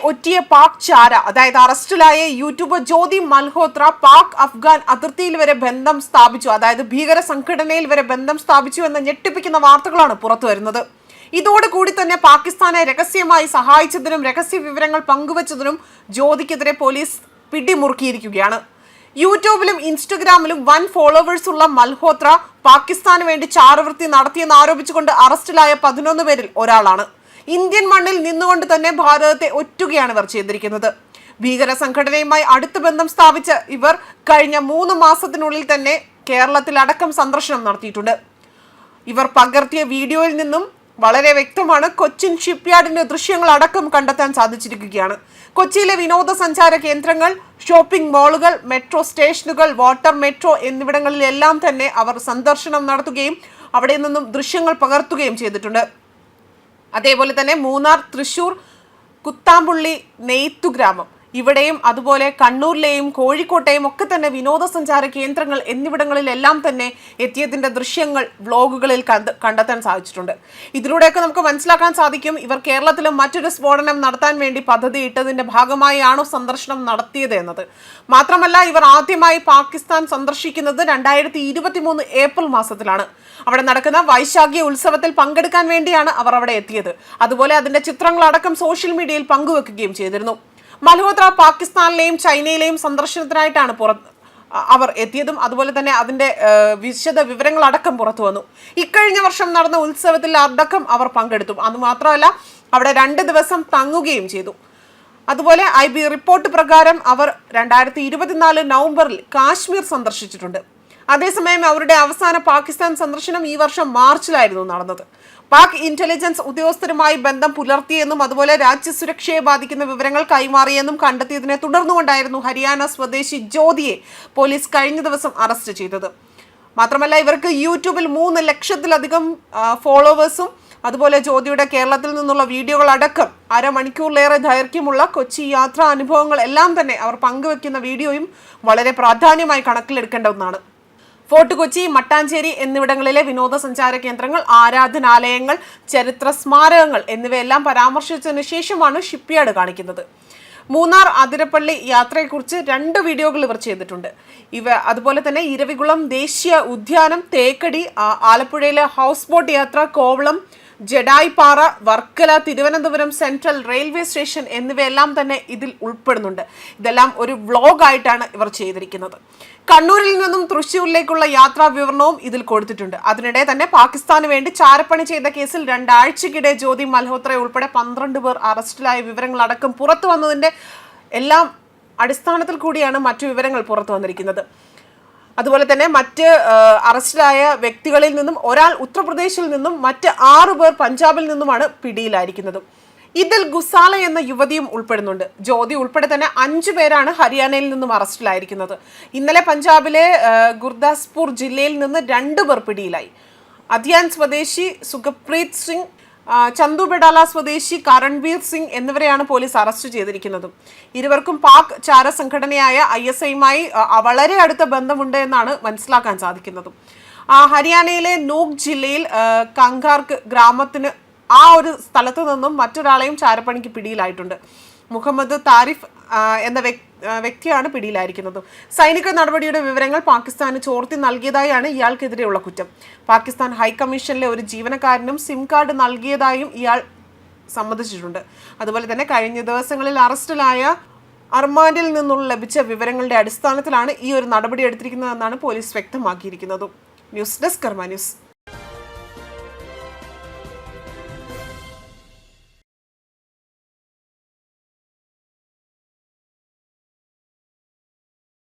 ഒറ്റിയ പാക് ചാര, അതായത് അറസ്റ്റിലായ യൂട്യൂബർ ജ്യോതി മൽഹോത്ര പാക് അഫ്ഗാൻ അതിർത്തിയിൽ വരെ ബന്ധം സ്ഥാപിച്ചു, അതായത് ഭീകര സംഘടനയിൽ വരെ ബന്ധം സ്ഥാപിച്ചു എന്ന ഞെട്ടിപ്പിക്കുന്ന വാർത്തകളാണ് പുറത്തു വരുന്നത്. ഇതോടുകൂടി തന്നെ പാകിസ്ഥാനെ രഹസ്യമായി സഹായിച്ചതിനും രഹസ്യ വിവരങ്ങൾ പങ്കുവച്ചതിനും ജ്യോതിക്കെതിരെ പോലീസ് പിടിമുറുക്കിയിരിക്കുകയാണ്. യൂട്യൂബിലും ഇൻസ്റ്റഗ്രാമിലും വൻ ഫോളോവേഴ്സ് ഉള്ള മൽഹോത്ര പാകിസ്ഥാന് വേണ്ടി ചാരവൃത്തി നടത്തിയെന്ന് ആരോപിച്ചുകൊണ്ട് അറസ്റ്റിലായ 11 പേരിൽ ഒരാളാണ്. ഇന്ത്യൻ മണ്ണിൽ നിന്നുകൊണ്ട് തന്നെ ഭാരതത്തെ ഒറ്റുകയാണ് ഇവർ ചെയ്തിരിക്കുന്നത്. ഭീകര സംഘടനയുമായി അടുത്ത ബന്ധം സ്ഥാപിച്ച ഇവർ കഴിഞ്ഞ 3 മാസത്തിനുള്ളിൽ തന്നെ കേരളത്തിലടക്കം സന്ദർശനം നടത്തിയിട്ടുണ്ട്. ഇവർ പകർത്തിയ വീഡിയോയിൽ നിന്നും വളരെ വ്യക്തമാണ്. കൊച്ചിൻ ഷിപ്പ്യാർഡിന്റെ ദൃശ്യങ്ങൾ അടക്കം കണ്ടെത്താൻ സാധിച്ചിരിക്കുകയാണ്. കൊച്ചിയിലെ വിനോദസഞ്ചാര കേന്ദ്രങ്ങൾ, ഷോപ്പിംഗ് മാളുകൾ, മെട്രോ സ്റ്റേഷനുകൾ, വാട്ടർ മെട്രോ എന്നിവിടങ്ങളിലെല്ലാം തന്നെ അവർ സന്ദർശനം നടത്തുകയും അവിടെ നിന്നും ദൃശ്യങ്ങൾ പകർത്തുകയും ചെയ്തിട്ടുണ്ട്. അതേപോലെ തന്നെ മൂന്നാർ, തൃശൂർ, കുത്താമ്പുള്ളി, നെയ്ത്തുഗ്രാമം ഇവിടെയും അതുപോലെ കണ്ണൂരിലെയും കോഴിക്കോട്ടെയും ഒക്കെ തന്നെ വിനോദസഞ്ചാര കേന്ദ്രങ്ങൾ എന്നിവിടങ്ങളിലെല്ലാം തന്നെ എത്തിയതിൻ്റെ ദൃശ്യങ്ങൾ വ്ലോഗുകളിൽ കണ്ടെത്താൻ സാധിച്ചിട്ടുണ്ട്. ഇതിലൂടെയൊക്കെ നമുക്ക് മനസ്സിലാക്കാൻ സാധിക്കും ഇവർ കേരളത്തിലും മറ്റൊരു സ്ഫോടനം നടത്താൻ വേണ്ടി പദ്ധതി ഇട്ടതിൻ്റെ ഭാഗമായാണോ സന്ദർശനം നടത്തിയത് എന്നത്. മാത്രമല്ല ഇവർ ആദ്യമായി പാകിസ്ഥാൻ സന്ദർശിക്കുന്നത് 2023 ഏപ്രിൽ മാസത്തിലാണ്. അവിടെ നടക്കുന്ന വൈശാഖി ഉത്സവത്തിൽ പങ്കെടുക്കാൻ വേണ്ടിയാണ് അവർ അവിടെ എത്തിയത്. അതുപോലെ അതിൻ്റെ ചിത്രങ്ങളടക്കം സോഷ്യൽ മീഡിയയിൽ പങ്കുവെക്കുകയും ചെയ്തിരുന്നു. മൽഹോത്ര പാകിസ്ഥാനിലെയും ചൈനയിലെയും സന്ദർശനത്തിനായിട്ടാണ് അവർ എത്തിയതും അതുപോലെ തന്നെ അതിൻ്റെ വിശദ വിവരങ്ങളടക്കം പുറത്തു വന്നു. ഇക്കഴിഞ്ഞ വർഷം നടന്ന ഉത്സവത്തിൽ അടക്കം അവർ പങ്കെടുത്തു. അതുമാത്രമല്ല അവിടെ 2 ദിവസം തങ്ങുകയും ചെയ്തു. അതുപോലെ IB റിപ്പോർട്ട് പ്രകാരം അവർ 2024 നവംബറിൽ കാശ്മീർ സന്ദർശിച്ചിട്ടുണ്ട്. അതേസമയം അവരുടെ അവസാന പാകിസ്ഥാൻ സന്ദർശനം ഈ വർഷം മാർച്ചിലായിരുന്നു നടന്നത്. പാക് ഇന്റലിജൻസ് ഉദ്യോഗസ്ഥരുമായി ബന്ധം പുലർത്തിയെന്നും അതുപോലെ രാജ്യസുരക്ഷയെ ബാധിക്കുന്ന വിവരങ്ങൾ കൈമാറിയെന്നും കണ്ടെത്തിയതിനെ തുടർന്നുകൊണ്ടായിരുന്നു ഹരിയാന സ്വദേശി ജ്യോതിയെ പോലീസ് കഴിഞ്ഞ ദിവസം അറസ്റ്റ് ചെയ്തത്. മാത്രമല്ല ഇവർക്ക് യൂട്യൂബിൽ 3 ലക്ഷത്തിലധികം ഫോളോവേഴ്സും അതുപോലെ ജ്യോതിയുടെ കേരളത്തിൽ നിന്നുള്ള വീഡിയോകൾ അടക്കം അരമണിക്കൂറിലേറെ ദൈർഘ്യമുള്ള കൊച്ചി യാത്രാ അനുഭവങ്ങൾ എല്ലാം തന്നെ അവർ പങ്കുവെക്കുന്ന വീഡിയോയും വളരെ പ്രാധാന്യമായി കണക്കിലെടുക്കേണ്ട ഒന്നാണ്. ഫോർട്ട് കൊച്ചി, മട്ടാഞ്ചേരി എന്നിവിടങ്ങളിലെ വിനോദസഞ്ചാര കേന്ദ്രങ്ങൾ, ആരാധനാലയങ്ങൾ, ചരിത്ര സ്മാരകങ്ങൾ എന്നിവയെല്ലാം പരാമർശിച്ചതിനു ശേഷമാണ് ഷിപ്പ്യാർഡ് കാണിക്കുന്നത്. മൂന്നാർ അതിരപ്പള്ളി യാത്രയെക്കുറിച്ച് 2 വീഡിയോകൾ ഇവർ ചെയ്തിട്ടുണ്ട്. അതുപോലെ തന്നെ ഇരവികുളം ദേശീയ ഉദ്യാനം, തേക്കടി, ആലപ്പുഴയിലെ ഹൗസ് ബോട്ട് യാത്ര, Kovalam, Jatayupara, Varkala, Thiruvananthapuram central railway station എന്നിവയെല്ലാം തന്നെ ഇതിൽ ഉൾപ്പെടുന്നുണ്ട്. ഇതെല്ലാം ഒരു വ്ലോഗായിട്ടാണ് ഇവർ ചെയ്തിരിക്കുന്നത്. കണ്ണൂരിൽ നിന്നും തൃശ്ശൂരിലേക്കുള്ള യാത്രാ വിവരണവും ഇതിൽ കൊടുത്തിട്ടുണ്ട്. അതിനിടെ തന്നെ പാകിസ്ഥാന് വേണ്ടി ചാരപ്പണി ചെയ്ത കേസിൽ 2 ആഴ്ചക്കിടെ ജ്യോതി മൽഹോത്ര ഉൾപ്പെടെ 12 പേർ അറസ്റ്റിലായ വിവരങ്ങളടക്കം പുറത്തു വന്നതിൻ്റെ എല്ലാം അടിസ്ഥാനത്തിൽ കൂടിയാണ് മറ്റു വിവരങ്ങൾ പുറത്തു വന്നിരിക്കുന്നത്. അതുപോലെ തന്നെ മറ്റ് അറസ്റ്റിലായ വ്യക്തികളിൽ നിന്നും ഒരാൾ ഉത്തർപ്രദേശിൽ നിന്നും മറ്റ് 6 പേർ പഞ്ചാബിൽ നിന്നുമാണ് പിടിയിലായിരിക്കുന്നത്. ഇതിൽ ഗുസാല എന്ന യുവതിയും ഉൾപ്പെടുന്നുണ്ട്. ജ്യോതി ഉൾപ്പെടെ തന്നെ 5 പേരാണ് ഹരിയാനയിൽ നിന്നും അറസ്റ്റിലായിരിക്കുന്നത്. ഇന്നലെ പഞ്ചാബിലെ ഗുർദാസ്പൂർ ജില്ലയിൽ നിന്ന് 2 പേർ പിടിയിലായി. അധിയാൻ സ്വദേശി സുഖപ്രീത് സിംഗ്, ചന്ദുബെഡാല സ്വദേശി കരൺബീർ സിംഗ് എന്നിവരെയാണ് പോലീസ് അറസ്റ്റ് ചെയ്തിരിക്കുന്നത്. ഇരുവർക്കും പാക് ചാര സംഘടനയായ ISIയുമായി വളരെ അടുത്ത ബന്ധമുണ്ട് എന്നാണ് മനസ്സിലാക്കാൻ സാധിക്കുന്നത്. ഹരിയാനയിലെ നൂക് ജില്ലയിൽ കങ്കാർക്ക് ഗ്രാമത്തിന് ആ ഒരു സ്ഥലത്ത് നിന്നും മറ്റൊരാളെയും ചാരപ്പണിക്ക് പിടിയിലായിട്ടുണ്ട്. മുഹമ്മദ് താരിഫ് എന്ന വ്യക്തിയാണ് പിടിയിലായിരിക്കുന്നത്. സൈനിക നടപടിയുടെ വിവരങ്ങൾ പാകിസ്ഥാന് ചോർത്തി നൽകിയതായാണ് ഇയാൾക്കെതിരെയുള്ള കുറ്റം. പാകിസ്ഥാൻ ഹൈക്കമ്മീഷനിലെ ഒരു ജീവനക്കാരനും സിം കാർഡ് നൽകിയതായും ഇയാൾ സമ്മതിച്ചിട്ടുണ്ട്. അതുപോലെ തന്നെ കഴിഞ്ഞ ദിവസങ്ങളിൽ അറസ്റ്റിലായ അർമാനിൽ നിന്നുള്ള ലഭിച്ച വിവരങ്ങളുടെ അടിസ്ഥാനത്തിലാണ് ഈ ഒരു നടപടി എടുത്തിരിക്കുന്നതെന്നാണ് പോലീസ് വ്യക്തമാക്കിയിരിക്കുന്നത്. ന്യൂസ് ഡെസ്ക് കർമ്മ ന്യൂസ്.